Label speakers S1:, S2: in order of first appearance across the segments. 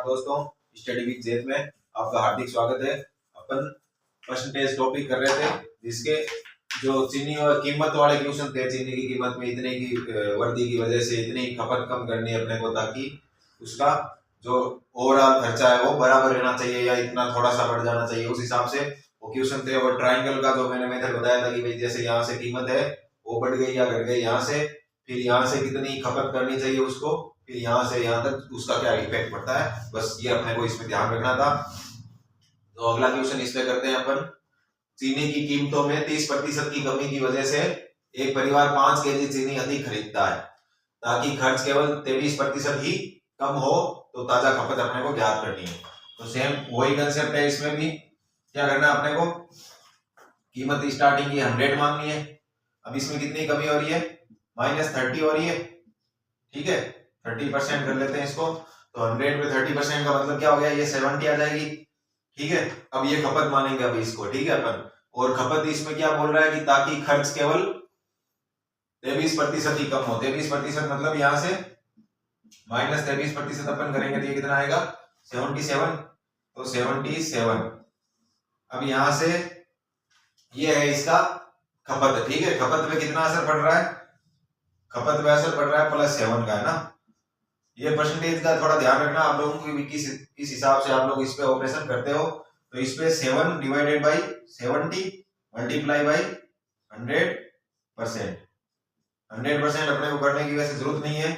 S1: नमस्कार दोस्तों, study with जेद में आपका हार्दिक स्वागत है। अपन परसेंटेज टॉपिक कर रहे थे, जिसके जो चीनी और कीमत वाले क्वेश्चन थे। चीनी की कीमत में इतने की वृद्धि की वजह से इतनी खपत कम करनी है अपने को, ताकि उसका जो ओवरऑल खर्चा है वो बराबर रहना चाहिए या इतना थोड़ा सा बढ़ जाना चाहिए, उस हिसाब से वो क्वेश्चन थे। और ट्राइंगल का जो मैंने मेथड बताया था कि भाई जैसे यहाँ से कीमत है वो बढ़ गई या घट गई, यहाँ से फिर यहाँ से कितनी खपत करनी चाहिए उसको, फिर यहाँ से यहाँ तक उसका क्या इफेक्ट पड़ता है। बस ये अपने को इसमें ध्यान रखना था। तो अगला क्वेश्चन इसमें करते हैं अपन। चीनी की कीमतों में 30% की कमी की वजह से एक परिवार 5 केजी चीनी अधिक खरीदता है, ताकि खर्च केवल 23% ही कम हो तो ताजा खपत अपने को ज्ञात करनी है। तो सेम वही कंसेप्ट है, इसमें भी क्या करना है अपने को, कीमत स्टार्टिंग की 100 मांगनी है। अब इसमें कितनी कमी हो रही है, -30 हो रही है, ठीक है। 30% कर लेते हैं इसको, तो 100 में 30% का मतलब क्या हो गया, ये 70 आ जाएगी, ठीक है। अब ये खपत मानेंगे अभी इसको, ठीक है अपन। और खपत इसमें क्या बोल रहा है कि ताकि खर्च केवल 23% ही कम हो। 23% मतलब यहाँ से -23% अपन करेंगे तो ये कितना आएगा, 77। तो 77। अब यहाँ से ये है इसका खपत, ठीक है। खपत में कितना असर पड़ रहा है, खपत में असर पड़ रहा है +7 का, है ना। ये परसेंटेज का थोड़ा ध्यान रखना आप लोगों को, किस हिसाब से आप लोग इस पे ऑपरेशन करते हो। तो इस पे 7 डिवाइडेड बाई 70 मल्टीप्लाई बाई 100%। 100% अपने को करने की वैसे जरूरत नहीं है,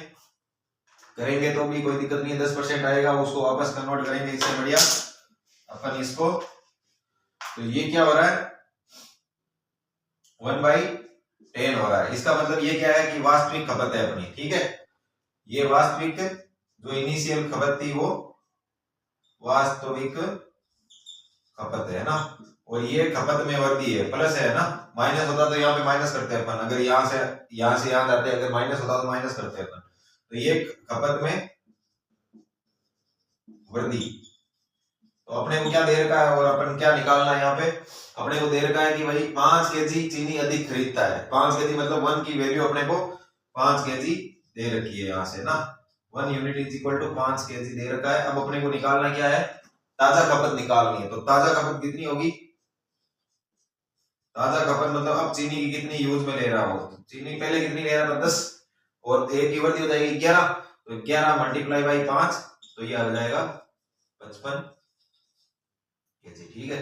S1: करेंगे तो भी कोई दिक्कत नहीं है। 10% आएगा, उसको वापस कन्वर्ट करेंगे, इससे बढ़िया अपन इसको। तो ये क्या हो रहा है, 1/10 हो रहा है। इसका मतलब ये क्या है कि वास्तविक खपत है अपनी, ठीक है। ये वास्तविक जो इनिशियल खपत थी वो वास्तविक खपत है ना। और ये खपत में वृद्धि है, प्लस है ना। माइनस होता तो यहाँ पे माइनस करते हैं अपन, अगर यहाँ से यहाँ जाते, अगर माइनस होता तो माइनस करते हैं अपन। तो ये खपत में वृद्धि, तो अपने को क्या दे रखा है और अपन क्या निकालना है यहाँ पे, अपने को दे रखा है कि भाई 5 केजी चीनी अधिक खरीदता है। 5 केजी मतलब 1 की वैल्यू अपने को 5 केजी दे रखी है यहाँ से ना। 1 unit is equal to 5 KG दे रखा है। अब अपने को निकालना क्या है, ताजा खपत निकालनी है। तो ताजा खपत कितनी होगी, ताजा खपत मतलब अब चीनी की कितनी यूज में ले रहा हो। चीनी पहले कितनी ले रहा था, 10, और 1 की वृद्धि हो जाएगी 11। तो 11 मल्टीप्लाई बाई 5, तो ये आ जाएगा 55 केजी, ठीक है।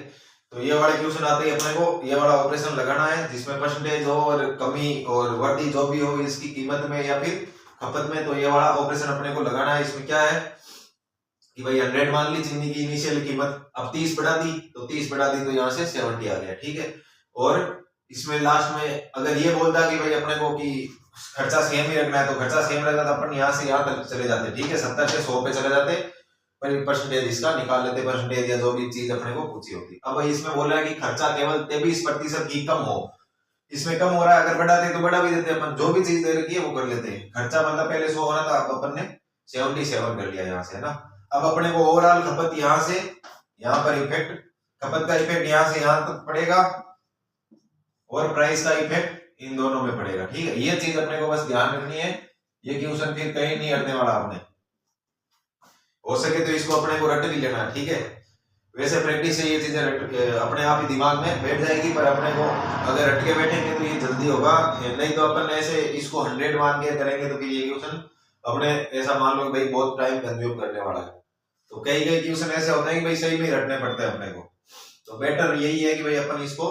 S1: तो ये वाले क्वेश्चन आते ही अपने को ये वाला ऑपरेशन लगाना है, जिसमें परसेंटेज हो और कमी और वृद्धि जो भी हो इसकी कीमत में या फिर खपत में, तो ये वाला ऑपरेशन अपने को लगाना है। इसमें क्या है कि भाई 100 मान ली चीनी की इनिशियल कीमत, अब 30 बढ़ा दी, तो 30 बढ़ा दी तो यहाँ से 70 आ गया, ठीक है। और इसमें लास्ट में अगर ये बोलता कि भाई अपने को कि खर्चा सेम ही रखना है, तो खर्चा सेम रहता तो अपन यहाँ से यहाँ तक चले जाते, ठीक है। 70 से 100 पे चले जाते, पर परसेंटेज इसका निकाल लेते, परसेंटेज या जो भी चीज अपने को पूछी होती। अब इसमें बोल रहा है कि खर्चा केवल 23% ही कम हो। इसमें कम हो रहा है, अगर बढ़ाते तो बढ़ा भी देते अपन, जो भी चीज दे रखी है वो कर लेते हैं। खर्चा मतलब पहले 100 होना था, अब अपन ने 77 कर लिया यहाँ से ना। अब अपने को ओवरऑल खपत यहाँ से यहाँ पर इफेक्ट, खपत का इफेक्ट यहाँ से यहाँ तक पड़ेगा और प्राइस का इफेक्ट इन दोनों में पड़ेगा, ठीक है। ये चीज अपने को बस ध्यान रखनी है। ये क्वेश्चन फिर कहीं नहीं हटने वाला, आपने हो सके तो इसको अपने को रट भी लेना है, ठीक है। वैसे प्रैक्टिस से ये चीजें अपने आप ही दिमाग में बैठ जाएगी, पर अपने को अगर रट के बैठेंगे तो ये जल्दी होगा। नहीं तो अपन ऐसे इसको 100 मान के करेंगे तो फिर ये क्वेश्चन अपने ऐसा मान लो भाई बहुत टाइम कंज्यूम करने वाला है। तो कई क्वेश्चन ऐसे होते हैं कि भाई सही में रटने पड़ते हैं अपने को। तो बेटर यही है कि भाई अपन इसको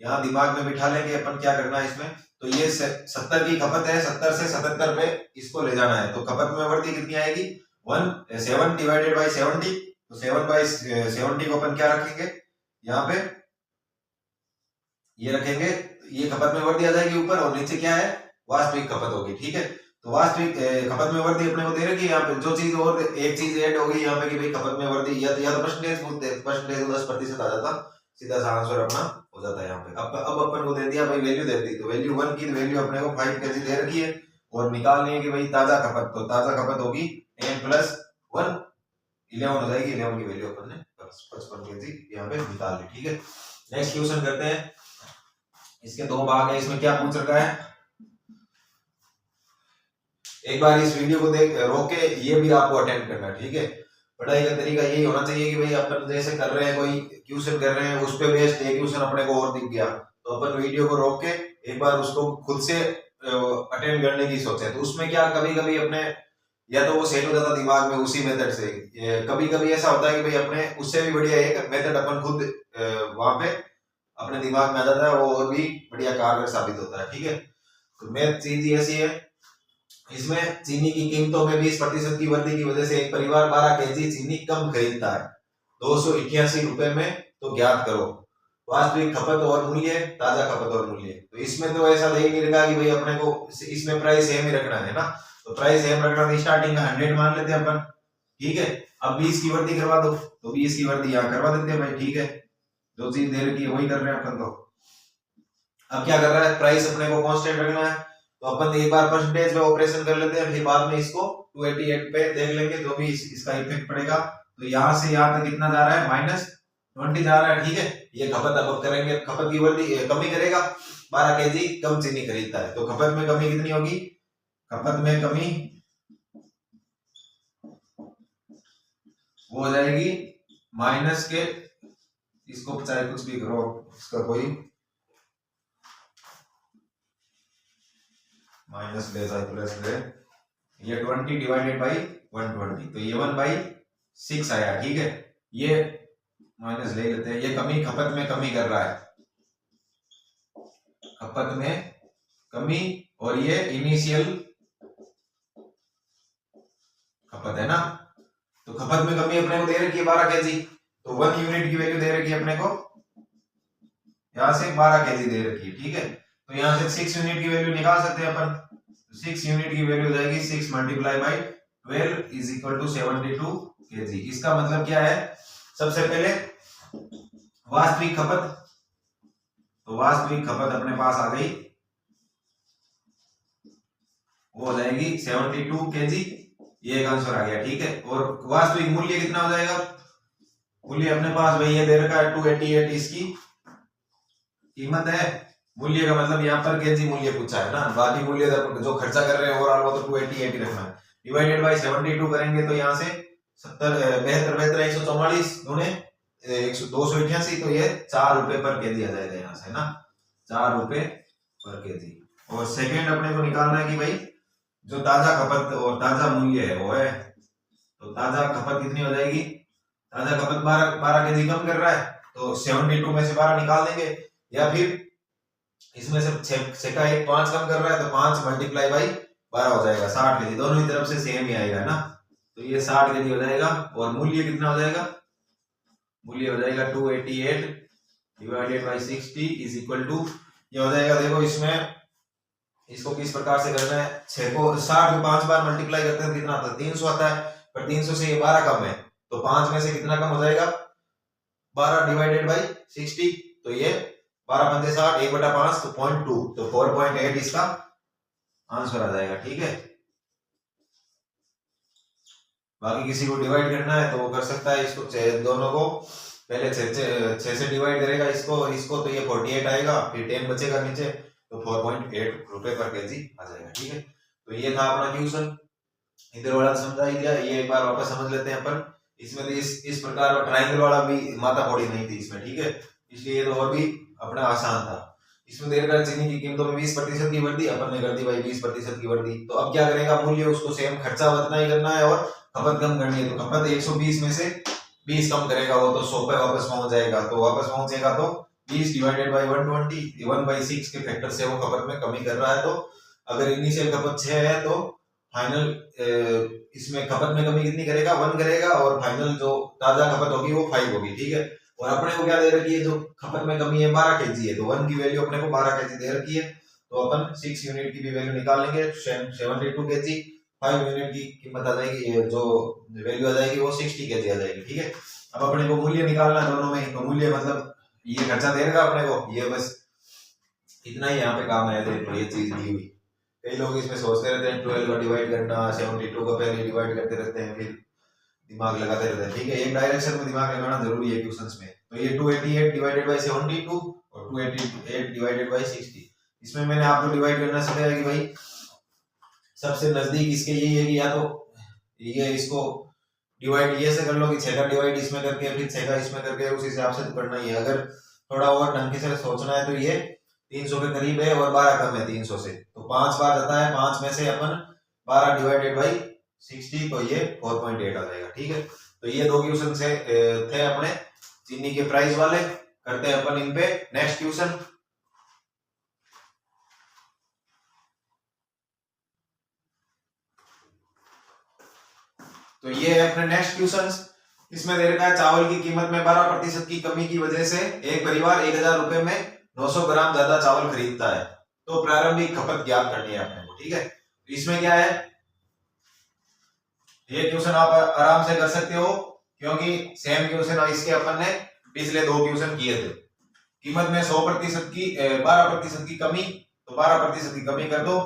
S1: यहाँ दिमाग में बिठा लेंगे अपन क्या करना है इसमें। तो ये 70 की खपत है, 70 से 77 पे इसको ले जाना है। तो खपत में वृद्धि कितनी आएगी, 7 डिवाइडेड बाई 70। तो 7/70 को अपन क्या रखेंगे, यहाँ पे ये रखेंगे। ये खपत में वृद्धि आ जाएगी ऊपर, और नीचे क्या है, वास्तविक खपत होगी, ठीक है। तो वास्तविक खपत में वृद्धि अपने को दे रखी है। यहाँ पे जो चीज और एक चीज ऐड होगी यहाँ पे कि भाई खपत में वृद्धि, या तो परसेंटेज बोलते हैं, परसेंटेज 10% आ जाता, सीधा सा आंसर अपना हो जाता है यहाँ पे। अब अपन को दे दिया भाई वैल्यू दे दी, तो वैल्यू 1 की वैल्यू अपने को 5 केजी दे रखी है, और निकालनी है कि भाई ताजा खपत। तो ताजा खपत होगी n + 1, 11 हो जाएगी। 11 की वैल्यू अपन ने 55 केजी यहाँ पे निकाल ली, ठीक है। नेक्स्ट क्वेश्चन करते हैं। इसके 2 भाग है, इसमें क्या पूछ रखा है, एक बार इस वीडियो को देख रोक के ये भी आपको अटेंड करना है, ठीक है। पढ़ाई का तरीका यही होना चाहिए कि भाई अपन जैसे कर रहे हैं, कोई क्वेश्चन कर रहे हैं, उस पे बेस्ड एक क्वेश्चन अपने को और दिख गया तो अपन वीडियो को रोक के एक बार उसको खुद से अटेंड करने की सोचे। तो उसमें क्या कभी कभी अपने या तो वो सेट हो जाता दिमाग में उसी मेथड से, कभी कभी ऐसा होता है कि भाई अपने उससे भी बढ़िया एक मेथड अपन खुद वहां पे अपने दिमाग में आ जाता है, वो और भी बढ़िया कारगर साबित होता है। ठीक है, तो मैथ चीज ऐसी है, इसमें चीनी की कीमतों में 20% की वृद्धि की वजह से एक परिवार 12 केजी चीनी कम खरीदता है 288 रुपए में। तो ज्ञात करो वास्तविक खपत और मूल्य, ताजा खपत और मूल्य। तो इसमें तो ऐसा नहीं रखा कि भाई अपने को इसमें प्राइस सेम ही रखना है ना, तो प्राइस सेम रखना तो स्टार्टिंग का 100 मान लेते हैं अपन। ठीक है, अब 20 की वृद्धि करवा दो तो 20 की वृद्धि यहाँ करवा देते हैं भाई। ठीक है, जो चीज दे रखी है वही कर रहे हैं अपन। तो अब क्या कर रहा है, प्राइस अपने को कांस्टेंट रखना है, तो अपन एक बार परसेंटेज में ऑपरेशन कर लेते हैं, फिर बाद में इसको 288 पे देख लेंगे जो भी इसका इफेक्ट पड़ेगा। तो यहाँ से यहाँ तक कितना जा रहा है, -20 जा रहा है। ठीक है, ये खपत अब करेंगे, खपत की वृद्धि कमी करेगा, 12 केजी कम चीनी खरीदता है, तो खपत में कमी कितनी होगी, खपत में कमी वो हो जाएगी माइनस के, इसको चाहे कुछ भी करो, इसका कोई माइनस ले जाए प्लस ले, ये 20 डिवाइडेड बाई 120, तो ये 1/6 आया। ठीक है, ये माइनस ले लेते हैं, ये कमी खपत में कमी कर रहा है, खपत में कमी, और ये इनिशियल खपत है ना। तो खपत में कमी अपने को दे रखी है 12 केजी, तो 1 यूनिट की वैल्यू दे रखी है अपने को, यहां से 12 केजी दे रखी है। ठीक है, तो यहां से 6 यूनिट की वैल्यू निकाल सकते हैं अपन, 6 यूनिट की वैल्यू हो जाएगी 6 multiply by 12 is equal to 72 KG. इसका मतलब क्या है, सबसे पहले वास्तविक खपत, तो वास्तविक खपत अपने पास आ गई, वो हो जाएगी 72 केजी, ये एक आंसर आ गया। ठीक है, और वास्तविक मूल्य कितना हो जाएगा, मूल्य अपने पास भाई ये दे रखा है 288 इसकी कीमत है। मूल्य का मतलब यहाँ पर केजी मूल्य पूछा है ना, बाकी मूल्य जो खर्चा कर रहे हैं ओवरऑल वो तो 288 रखना है, डिवाइडेड बाय 72 करेंगे तो यहाँ से 72 144 गुणे 288, तो ये 4 रुपए पर केजी आ जाएगा यहाँ से ना, 4 रुपए पर केजी। और सेकंड अपने को निकालना है कि भाई जो ताजा खपत और ताजा मूल्य है वो है, तो ताजा खपत कितनी हो जाएगी, ताजा खपत 12 केजी कम कर रहा है, तो 72 में से 12 निकाल देंगे, या फिर इसमें से 6 का 1 5 कम कर रहा है, तो 5 मल्टीप्लाई बाई 12 हो जाएगा 60 केजी, दोनों ही तरफ से सेम ही आएगा ना, तो ये 60 केजी हो जाएगा। और मूल्य कितना हो जाएगा, मूल्य हो जाएगा 288 divided by 60 is equal to, ये हो जाएगा, देखो इसमें इसको किस प्रकार से करना है, 6 को 60 को 5 बार मल्टीप्लाई करते हैं कितना आता है, 300 आता है, पर 300 से ये 12 कम है, तो 5 में से कितना कम हो जाएगा, 12 डिवाइडेड बाई 60, तो ये 12 पंजे 60, 1/5 तो 0.2, तो 4.8 इसका आंसर आ जाएगा। ठीक है, बाकी किसी को डिवाइड करना है तो वो कर सकता है, इसको दोनों को पहले 6 से डिवाइड करेगा इसको, तो ये 48 आएगा, फिर 10 बचेगा नीचे, तो 4.8 रुपए पर केजी आ जाएगा। ठीक है, तो ये था अपना क्वेश्चन, इधर वाला समझा ही दिया, ये एक बार वापस समझ लेते हैं अपन। इसमें तो इस प्रकार का ट्रायंगल वाला भी माथा फोड़ी नहीं थी इसमें। ठीक है, इसलिए तो और भी अपना आसान था। इसमें देर कर चीनी की कीमतों में 20% की वृद्धि, अपन ने कर दी भाई 20% की वृद्धि, तो अब क्या करेगा, मूल्य उसको सेम खर्चा उतना ही करना है और खपत कम करनी है, तो खपत 120 में से 20 कम करेगा वो तो 100 पे वापस पहुंच जाएगा, तो वापस पहुंचेगा तो 20 डिवाइडेड बाई 120, 1/6 के फैक्टर से वो खपत में कमी कर रहा है। तो अगर इनिशियल खपत 6 है तो फाइनल इसमें खपत में कमी कितनी करेगा, 1 करेगा, और फाइनल जो ताजा खपत होगी वो 5 होगी। ठीक है, और अपने को क्या दे रखी है, जो खपत में कमी है 12 केजी है, तो 1 की वैल्यू अपने को 12 केजी दे रखी है, तो अपन 6 यूनिट की भी वैल्यू निकाल लेंगे, 72 केजी, 5 यूनिट की कीमत आ जाएगी, जो वैल्यू आ जाएगी वो 60 केजी आ जाएगी। ठीक है, अब अपने को मूल्य निकालना है दोनों में, तो मूल्य मतलब ये खर्चा दे रखा अपने को, ये बस इतना ही यहाँ पे काम आया था, ये चीज दी हुई। कई लोग इसमें सोचते रहते हैं 12 को डिवाइड करना, 72 को पहले डिवाइड करते रहते हैं, फिर दिमाग लगाते रहते हैं। ठीक है, एक डायरेक्शन में दिमाग लगाना जरूरी है क्वेश्चंस में। तो ये 288 डिवाइडेड बाय 72 और 288 डिवाइडेड बाय 60, इसमें मैंने आपको डिवाइड करना सिखाया कि भाई सबसे नजदीक इसके यही है कि या तो ये इसको डिवाइड ये से कर लो कि 6 का डिवाइड इसमें करके फिर 6 का इसमें करके उस हिसाब से तो करना ही है। अगर थोड़ा और ढंग से सोचना है तो ये 300 के करीब है और 12 कम है 300 से, तो 5 बार जाता है, 5 में से अपन 12 डिवाइडेड बाई 60 तो ये 4.8 आ जाएगा। ठीक है, तो ये दो क्वेश्चन से थे अपने चीनी के प्राइस वाले। करते हैं अपन इन पे नेक्स्ट क्वेश्चन। तो ये है अपने नेक्स्ट क्वेश्चन। इसमें दे रखा है चावल की कीमत में 12% की कमी की वजह से एक परिवार 1000 रुपए में 900 ग्राम ज्यादा चावल खरीदता है, तो प्रारंभिक खपत ज्ञात करनी है अपने को। ठीक है, तो इसमें क्या है, ये क्वेश्चन आप आराम से कर सकते हो क्योंकि सेम क्वेश्चन इसके अपन ने पिछले दो क्वेश्चन किए थे। कीमत में 100% की 12% की कमी, तो 12% की कमी कर दो।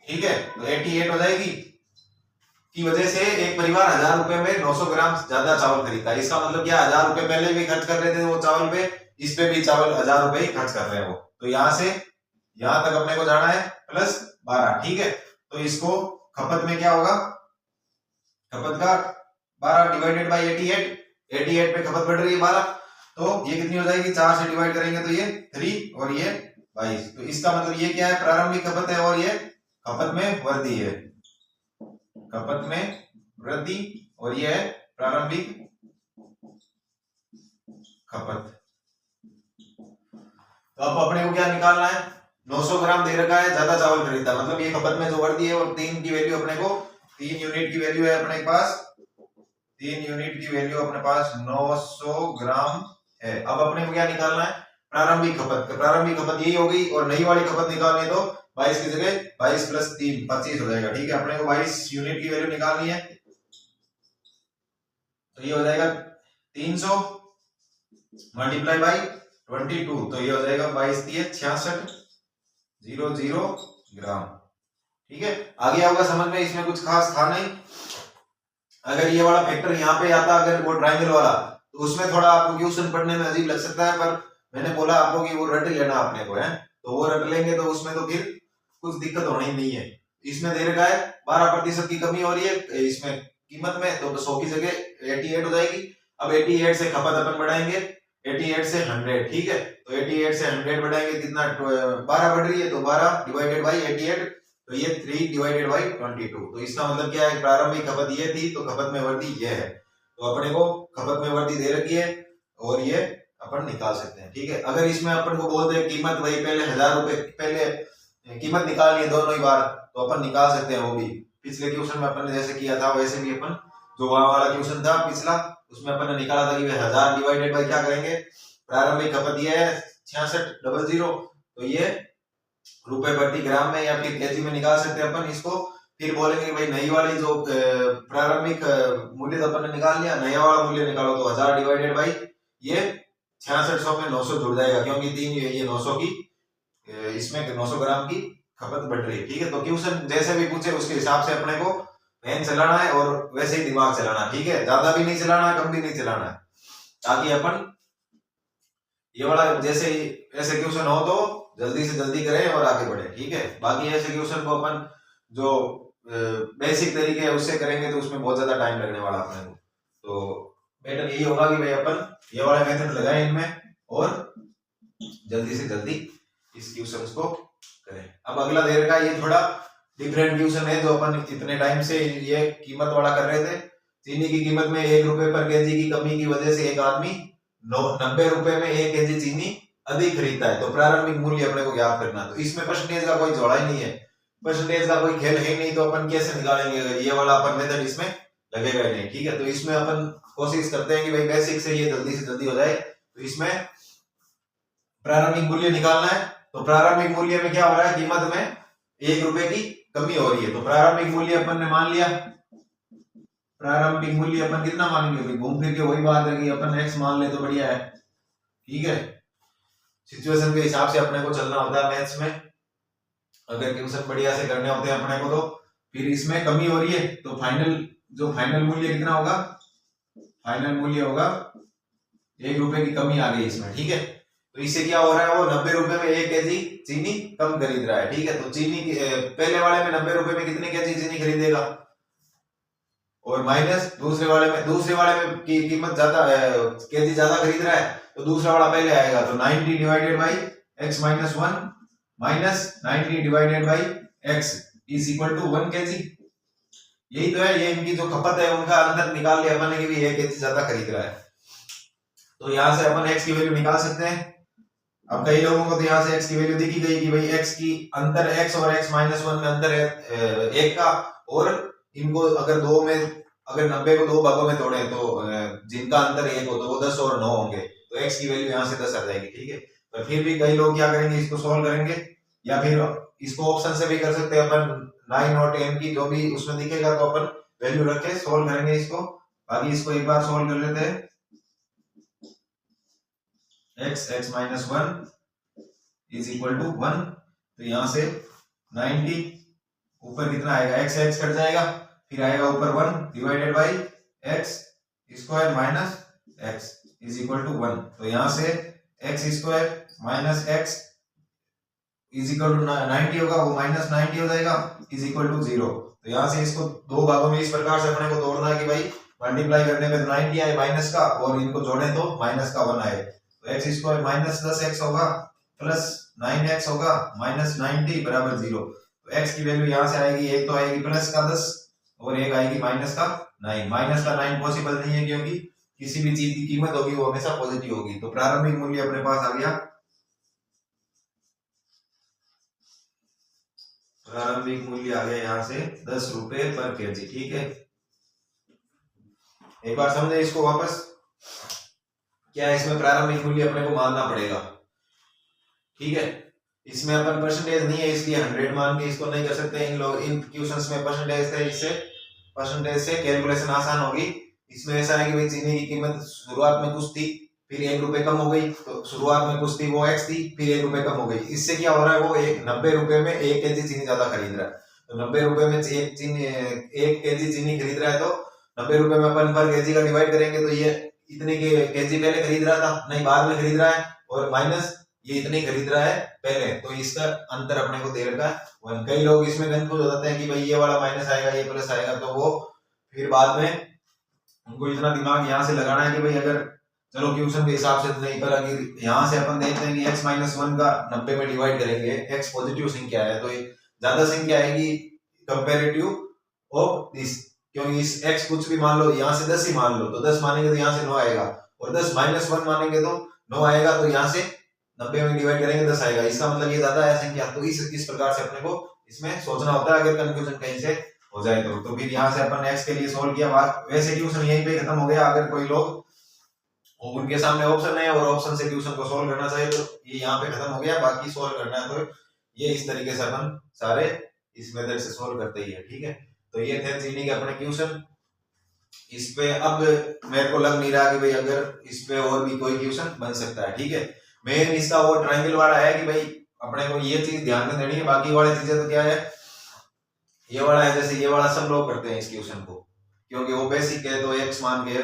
S1: ठीक है, तो 88 हो जाएगी की वजह से एक परिवार 1000 रुपए में 900 ग्राम ज्यादा चावल खरीदता है। इसका मतलब क्या, 1000 रुपए पहले भी खर्च कर रहे थे वो चावल पे, इस पे भी चावल 1000 रुपए ही खर्च कर रहे हैं वो, तो यहां से यहां तक अपने को जाना है प्लस 12। ठीक है, तो इसको खपत में क्या होगा, खपत का 12 डिवाइडेड बाई 88 पे खपत बढ़ रही है 12, तो ये कितनी हो जाएगी, 4 से डिवाइड करेंगे तो ये 3 और ये 22। तो इसका मतलब ये क्या है, प्रारंभिक खपत है और ये खपत में वृद्धि है, खपत में वृद्धि और ये है प्रारंभिक खपत। तो अब अपने को क्या निकालना है, 900 ग्राम दे रखा है ज्यादा चावल खरीदा, मतलब ये खपत में जो वृद्धि है और 3 की वैल्यू अपने को 3 यूनिट की वैल्यू है अपने पास, 3 यूनिट की वैल्यू अपने पास 900 ग्राम है। अब अपने को क्या निकालना है, प्रारंभिक खपत। प्रारंभिक खपत यही होगी और नई वाली खपत निकालनी है तो 22 की जगह 22 प्लस 3 25 हो जाएगा। ठीक है, अपने को 22 यूनिट की वैल्यू निकालनी है, तो ये हो जाएगा 300 मल्टीप्लाई बाई 22, तो ये हो जाएगा 22 दिए 6600 ग्राम। ठीक है, आगे होगा समझ में, इसमें कुछ खास था नहीं। अगर ये वाला फैक्टर यहाँ पे आता, अगर वो ट्राइंगल वाला, तो उसमें थोड़ा आपको क्वेश्चन पढ़ने में अजीब लग सकता है, पर मैंने बोला आपको कि वो रट लेना अपने को है, तो वो रट लेंगे तो उसमें तो फिर कुछ दिक्कत होनी नहीं है। इसमें दे रखा है 12% की कमी हो रही है इसमें कीमत में, तो 100 की जगह 88 हो जाएगी। अब 88 से खपत अपन बढ़ाएंगे 88 से 100। ठीक है, तो 88 से 100 बढ़ाएंगे कितना, 12 बढ़ रही है, तो 12 डिवाइडेड बाई 88, तो ये 3 डिवाइडेड बाई 22। तो इसका मतलब क्या है, प्रारंभिक खपत ये थी तो खपत में वृद्धि ये है, तो अपने को खपत में वृद्धि दे रखी है और ये अपन निकाल सकते हैं। ठीक है, अगर इसमें अपन को बोलते हैं कीमत वही पहले 1000 रुपए पहले कीमत निकालनी है दोनों ही बार, तो अपन निकाल सकते हैं वो भी। पिछले क्वेश्चन में अपन ने जैसे किया था वैसे भी अपन, जो वहां वाला क्वेश्चन था पिछला, उसमें अपन ने निकाला था कि 1000 डिवाइडेड बाई क्या करेंगे, प्रारंभिक खपत ये है 6600, तो ये रुपए प्रति ग्राम में या फिर केजी में निकाल सकते हैं अपन इसको। फिर बोलेंगे भाई नई वाली जो प्रारंभिक मूल्य तो अपन ने निकाल लिया, नया वाला मूल्य निकालो, तो 1000 डिवाइडेड बाई ये 6600 में 900 जुड़ जाएगा, क्योंकि 3 ये 900 की इसमें 900 ग्राम की खपत बढ़ रही है। ठीक है, तो क्वेश्चन जैसे भी पूछे उसके हिसाब से अपने को पेन चलाना है और वैसे ही दिमाग चलाना है। ठीक है, ज्यादा भी नहीं चलाना है, कम भी नहीं चलाना है, ताकि अपन ये वाला जैसे ही ऐसे क्वेश्चन हो तो जल्दी से जल्दी करें और आगे बढ़े। ठीक है, बाकी ऐसे क्वेश्चन को अपन जो बेसिक तरीके है उससे करेंगे तो उसमें बहुत ज्यादा टाइम लगने वाला अपने को, तो बेटर यही होगा कि भाई अपन ये वाला मेथड लगाएं इनमें और जल्दी से जल्दी इस क्वेश्चन को करें। अब अगला दे रखा है, ये थोड़ा डिफरेंट क्वेश्चन है जो अपन इतने टाइम से ये कीमत वाला कर रहे थे। चीनी की कीमत में 1 रुपए पर केजी की कमी की वजह से एक आदमी 90 रुपए में 1 केजी चीनी अधिक खरीदता है, तो प्रारंभिक मूल्य अपने को ज्ञात करना। तो इसमें परसेंटेज का कोई जोड़ा ही नहीं है, परसेंटेज का कोई खेल है नहीं, तो अपन कैसे निकालेंगे, ये वाला अपन मेथड इसमें लगेगा ही नहीं। ठीक है, तो इसमें अपन कोशिश करते हैं कि भाई बेसिक से ये जल्दी से जल्दी हो जाए। तो इसमें प्रारंभिक मूल्य निकालना है, तो प्रारंभिक मूल्य में क्या हो रहा है, कीमत में 1 रुपए की कमी हो रही है, तो प्रारंभिक मूल्य अपन ने मान लिया। प्रारंभिक मूल्य अपन कितना मानेंगे, घूम फिर के वही बात है कि अपन x मान ले तो बढ़िया है। ठीक है, सिचुएशन के हिसाब से अपने को चलना होता है मैथ्स में, अगर क्वेश्चन बढ़िया से करने होते हैं अपने को। तो फिर इसमें कमी हो रही है, तो फाइनल मूल्य कितना होगा, फाइनल मूल्य होगा 1 रुपए की कमी आ गई इसमें। ठीक है, तो इससे क्या हो रहा है, वो 90 रुपए में 1 केजी चीनी कम खरीद रहा है। ठीक है, तो चीनी पहले वाले में 90 रुपए में कितने केजी चीनी खरीदेगा, और माइनस दूसरे वाले में की कीमत ज्यादा, केजी ज्यादा खरीद रहा है तो दूसरा वाला पहले आएगा। तो 90 divided by x minus 1 minus 90 divided by x is equal to 1 KG. यही तो है, ये इनकी जो खपत है उनका अंतर निकाल लिया अपन ने कि भी 1 केजी ज्यादा खरीद रहा है। तो यहाँ से अपन x की वैल्यू निकाल सकते हैं। अब कई लोगों को तो यहाँ से x की वैल्यू दिखी गई कि भाई x की अंतर x और x माइनस 1 में अंतर है 1 का, और इनको अगर 90 को 2 भागों में तोड़े तो जिनका अंतर 1 हो तो वो 10 और 9 होंगे, तो x की वैल्यू यहाँ से 10 आ जाएगी। ठीक है, पर फिर भी कई लोग क्या करेंगे, इसको सॉल्व करेंगे या फिर इसको ऑप्शन से भी कर सकते हैं अपन, 9 और 10 की जो भी उसमें दिखेगा तो अपन वैल्यू रख के सॉल्व करेंगे इसको। बाकी इसको एक बार सॉल्व कर लेते हैं। x minus 1 is equal to 1, तो यहाँ से 90 ऊपर कितना आएगा, x कट जाएगा, फिर आएगा ऊपर 1 divided by x square minus x is equal to 1। तो यहाँ से x square minus x is equal to 90 होगा, वो माइनस 90 हो जाएगा इज इक्वल टू 0। तो यहाँ से इसको दो भागों में इस प्रकार से अपने को तोड़ना है कि भाई मल्टीप्लाई करने पे 90 आए माइनस का, और इनको जोड़े तो माइनस का 1 आए। तो x स्क्वायर माइनस 10x होगा प्लस 9x होगा माइनस 90 बराबर 0। तो x की वैल्यू यहाँ से आएगी, एक तो आएगी प्लस का 10 और एक आएगी माइनस का 9। माइनस का 9 पॉसिबल नहीं है क्योंकि किसी भी चीज की कीमत होगी वो हमेशा पॉजिटिव होगी। तो प्रारंभिक मूल्य अपने पास आ गया, प्रारंभिक मूल्य आ गया यहाँ से 10 रुपए पर केजी। ठीक है, एक बार समझे इसको वापस, क्या इसमें प्रारंभिक मूल्य अपने को मानना पड़ेगा। ठीक है, इसमें अपन परसेंटेज नहीं है इसलिए 100 मान के इसको नहीं कर सकते। इन क्वेश्चंस में परसेंटेज थे, इससे परसेंटेज से कैलकुलेशन आसान होगी। इसमें ऐसा है कि भाई चीनी की कीमत शुरुआत में कुछ थी, फिर 1 रुपए कम हो गई, तो शुरुआत में कुछ थी वो x थी, फिर 1 रुपए कम हो गई। इससे क्या हो रहा है, वो 90 रुपए में 1 केजी चीनी ज्यादा खरीद रहा है। तो 90 रुपए में 1 केजी चीनी खरीद रहा है, तो 90 रुपए में अपन पर केजी का डिवाइड करेंगे तो ये इतने के केजी पहले खरीद रहा था, नहीं बाद में खरीद रहा है, और माइनस ये इतने खरीद रहा है पहले, तो इसका अंतर अपने को दे रखा है। कई लोग इसमें कंफ्यूज हो जाते हैं कि भाई ये वाला माइनस आएगा ये प्लस आएगा, तो वो फिर बाद में उनको इतना दिमाग यहाँ से लगाना है कि भाई अगर चलो क्वेश्चन के हिसाब से तो नहीं, पर अगर यहाँ से अपन देखते हैं कि x माइनस 1 का 90 में डिवाइड करेंगे, x पॉजिटिव संख्या है तो ज्यादा संख्या आएगी कंपेरेटिव ऑफ दिस, क्योंकि इस x कुछ भी मान लो, यहाँ से 10 ही मान लो, तो 10 मानेंगे तो यहाँ से 9 आएगा, और 10 माइनस 1 मानेंगे तो 9 आएगा, तो यहाँ से 90 में डिवाइड करेंगे 10 आएगा। इसका मतलब ये ज्यादा है संख्या। तो इस प्रकार से अपने को इसमें सोचना होता है अगर कंफ्यूजन कहीं से हो जाए तो फिर यहाँ से अपन x के लिए सोल्व किया, बात वैसे क्वेश्चन यहीं पे खत्म हो गया। अगर कोई लोग उनके सामने ऑप्शन है और ऑप्शन से क्वेश्चन को सोल्व करना चाहिए तो ये यहाँ पे खत्म हो गया, बाकी सोल्व करना है तो ये इस तरीके से अपन सारे इस मेथड से सोल्व करते ही है। ठीक है, तो ये थे चीनी के अपने क्वेश्चन। इस पे अब मेरे को लग नहीं रहा कि भाई अगर इस पे और भी कोई क्वेश्चन बन सकता है। ठीक है, मेन इसका वो ट्रायंगल वाला है कि भाई अपने को ये चीज ध्यान में देनी है, बाकी वाली चीजें तो क्या है, ये वाला है, जैसे ये वाला सब लोग करते हैं इस क्वेश्चन को, क्योंकि वो बेसिक है तो x मान के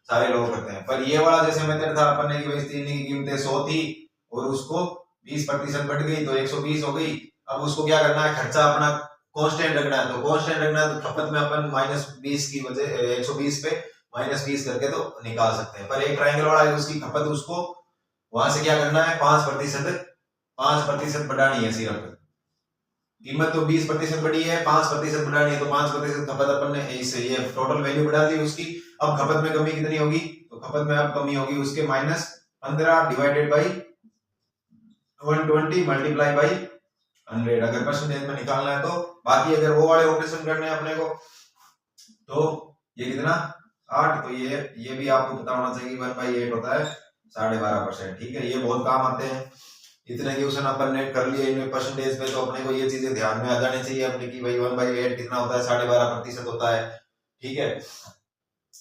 S1: सारे लोग करते हैं। पर ये वाला जैसे मेथड था अपन ने कि भाई चीनी की कीमतें 100 थी और उसको 20% बढ़ गई तो 120 हो गई। अब उसको क्या करना है, खर्चा अपना कांस्टेंट रखना है, तो कांस्टेंट रखना है तो खपत में अपन -20 की वजह 120 पे -20 करके तो निकाल सकते हैं। पर एक ट्रायंगल वाला है उसकी खपत, उसको वहां से क्या करना है 5% बढ़ानी है। सिर्फ कीमत तो 20% बढ़ी है, 5% बढ़ानी है, तो 5% खपत अपन ने इससे ये टोटल वैल्यू बढ़ा दी उसकी। अब खपत में कमी कितनी होगी, तो खपत में अब कमी होगी उसके -15 डिवाइडेड बाई 120 मल्टीप्लाई बाई 100 अगर परसेंटेज में निकालना है तो। बाकी अगर वो वाले ऑपरेशन करने हैं अपने को तो ये कितना 8, तो ये भी आपको पता होना चाहिए 1/8 होता है 12.5%। ठीक है, ये बहुत काम आते हैं। इतने क्वेश्चन अपन ने कर लिए इनमें परसेंटेज पे, तो अपने को ये चीजें ध्यान में आ जानी चाहिए अपने की भाई 1/8 कितना होता है 12.5% होता है। ठीक है,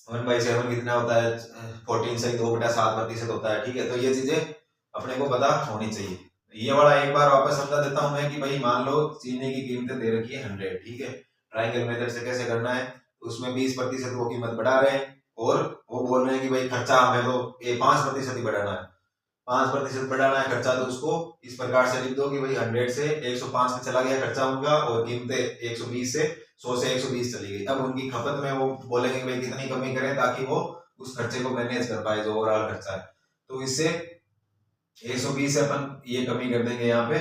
S1: 1/7 कितना होता है 14 से 2/7% होता है। ठीक है, तो ये चीजें अपने को पता होनी चाहिए। ये वाला एक बार वापस समझा देता हूं मैं कि भाई मान लो चीनी की कीमतें दे रखी है 100। ठीक है, ट्रायंगल मेथड से कैसे करना है, उसमें 20% वो कीमत बढ़ा रहे हैं और वो बोल रहे हैं कि भाई खर्चा हमें तो ये 5% ही बढ़ाना है, 5% बढ़ाना है खर्चा, तो उसको इस प्रकार से लिख दो कि भाई 100 से 105 पे चला गया खर्चा उनका और कीमतें 120 से 100 से 120 चली गई। अब उनकी खपत में वो बोलेंगे भाई कितनी कमी करें ताकि वो उस खर्चे को मैनेज कर पाए जो ओवरऑल खर्चा है। तो इससे 120 से अपन ये कमी कर देंगे, यहाँ पे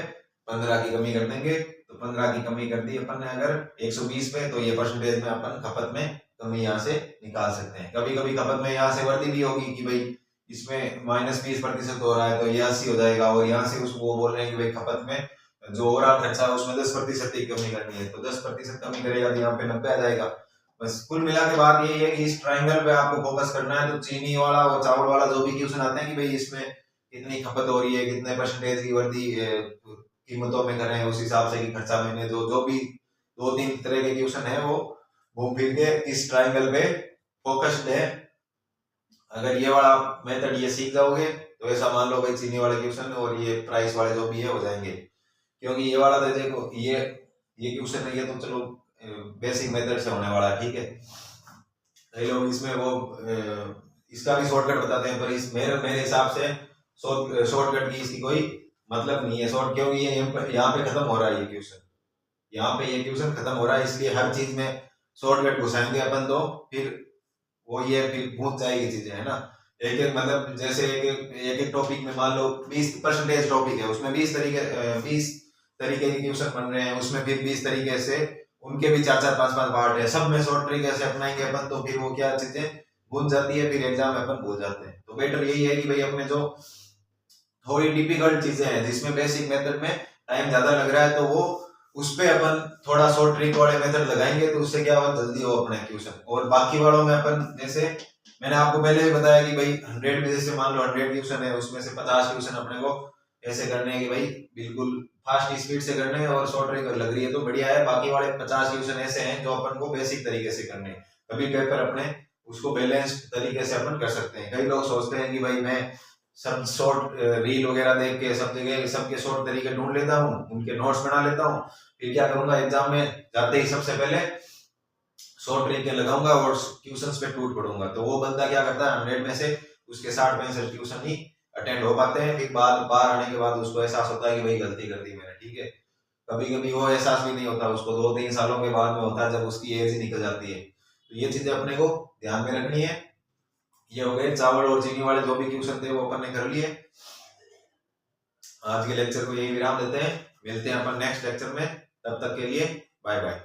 S1: 15 की कमी कर देंगे। तो 15 की कमी कर दी अपन ने अगर 120 पे, तो ये परसेंटेज में अपन खपत में कमी यहाँ से निकाल सकते हैं। कभी कभी खपत में यहाँ से वर्दी भी होगी कि भाई इसमें -20% हो रहा है, तो ये 80 हो जाएगा। और यहाँ से उसको वो बोल रहे हैं कि भाई खपत में जो ओवरऑल खर्चा है उसमें 10% की कमी करनी है, तो 10% कमी करेगा तो यहाँ पे 90 आ जाएगा। बस कुल मिला के बात यही है कि इस ट्राइंगल पे आपको फोकस करना है। तो चीनी वाला और चावल वाला जो भी क्वेश्चन आते हैं कि भाई इसमें कितनी खपत हो रही है, कितने परसेंटेज की वर्दी कीमतों में करें, उस हिसाब से कि खर्चा मैंने जो भी 2-3 तरह के क्वेश्चन है वो घूम फिर के इस ट्राइंगल पे फोकस्ड है। अगर ये वाला मेथड ये सीख जाओगे तो ऐसा मान लो भाई चीनी वाले क्वेश्चन और ये प्राइस वाले जो भी है हो जाएंगे। क्योंकि ये वाला तो देखो ये क्वेश्चन है, ये तो चलो बेसिक मेथड से होने वाला है, ठीक है। कई लोग इसमें वो इसका भी शॉर्टकट बताते हैं, पर इस मेरे हिसाब से शॉर्टकट की इसकी कोई मतलब नहीं है। शॉर्ट क्योंकि ये यहाँ पे खत्म हो रहा है, ये क्वेश्चन यहाँ पे ये क्वेश्चन खत्म हो रहा है, इसलिए हर चीज में शॉर्टकट घुसाएंगे अपन तो फिर वो ये फिर पहुंच जाएगी चीजें, है ना। एक एक मतलब जैसे एक टॉपिक में मान लो 20% टॉपिक है, उसमें 20 तरीके के क्वेश्चन बन रहे हैं, उसमें फिर 20 तरीके से उनके भी 4-4, 5-5 पार्ट है, सब में शॉर्ट तरीके से अपनाएंगे अपन तो फिर वो क्या चीजें भूल जाती है, फिर एग्जाम में अपन भूल जाते हैं। तो बेटर यही है कि भाई अपने जो थोड़ी डिफिकल्ट चीजें हैं जिसमें बेसिक मेथड में टाइम ज्यादा लग रहा है, तो वो उस पे अपन थोड़ा शॉर्ट ट्रिक वाले मेथड लगाएंगे, तो उससे क्या होगा जल्दी हो अपने क्वेश्चन। और बाकी वालों में अपन जैसे मैंने आपको पहले भी बताया कि भाई 100 में जैसे मान लो 100 क्वेश्चन है, उसमें से 50 क्वेश्चन अपने को ऐसे करने हैं कि भाई बिल्कुल फास्ट स्पीड से करने हैं और शॉर्ट ट्रिक लग रही है तो बढ़िया है। बाकी वाले 50 क्वेश्चन ऐसे हैं जो अपन को बेसिक तरीके से करने हैं, कभी पेपर अपने उसको बैलेंस तरीके से अपन कर सकते हैं। कई लोग सोचते हैं कि भाई मैं सब शॉर्ट रील वगैरह देख के सब जगह सबके शॉर्ट तरीके ढूंढ लेता हूँ, उनके नोट्स बना लेता हूँ, फिर क्या करूंगा एग्जाम में जाते ही सबसे पहले शॉर्ट तरीके लगाऊंगा और क्वेश्चंस पे टूट पड़ूंगा। तो वो बंदा क्या करता है 100 में से उसके 60-65 क्वेश्चन ही अटेंड हो पाते हैं, फिर बाहर आने के बाद उसको एहसास होता है कि भाई गलती कर दी मैंने, ठीक है। कभी कभी वो एहसास भी नहीं होता, उसको 2-3 सालों के बाद में होता है जब उसकी एज ही निकल जाती है। तो ये चीजें अपने को ध्यान में रखनी है। ये हो गए चावल और चीनी वाले जो भी क्वेश्चन थे वो अपन ने कर लिए। आज के लेक्चर को यही विराम देते हैं, मिलते हैं अपन नेक्स्ट लेक्चर में, तब तक के लिए बाय बाय।